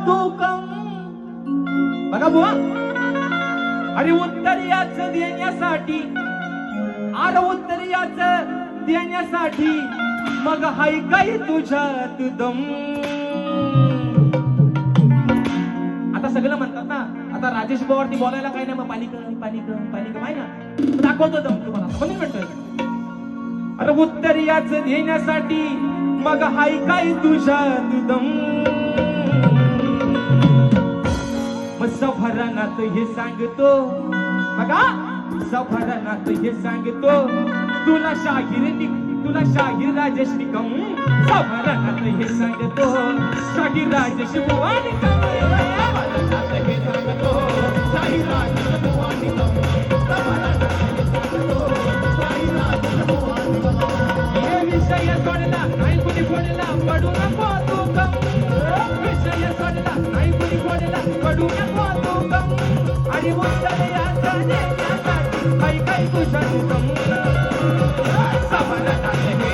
कौतुकम. बघा बुवा, अरे उत्तर याच देण्यासाठी, अरे उत्तर याच देण्यासाठी मग हाय काय तुझ्यात दम. आता सगळं म्हणतात ना, आता राजेश बावरती बोलायला काही नाही, मग पाणी कम पाणी कम पाणी कम आहे ना, दाखवतो दम तुम्हाला म्हणून म्हणतोय. अरे उत्तर याच देण्यासाठी मग हाय काय तुझ्यात दम. मग सफरानात हे सांगतो, बघा सफरानात हे सांगतो, तुला शाहीर राजेश निकम. सफरानात हे सांगतो, शाहीर राजेश बुवा निकम. हे सांगतो शाहीर राजेश बुवा निकम. हे विषय सोडला नाही कुणी फोडला, पडू नको तू कम. विषय सोडला नाही कुणी फोडला, पडू नको तू कम. आणि उत्तर याचा देण्यासाठी काही काही तुझ्या कम. सफरानात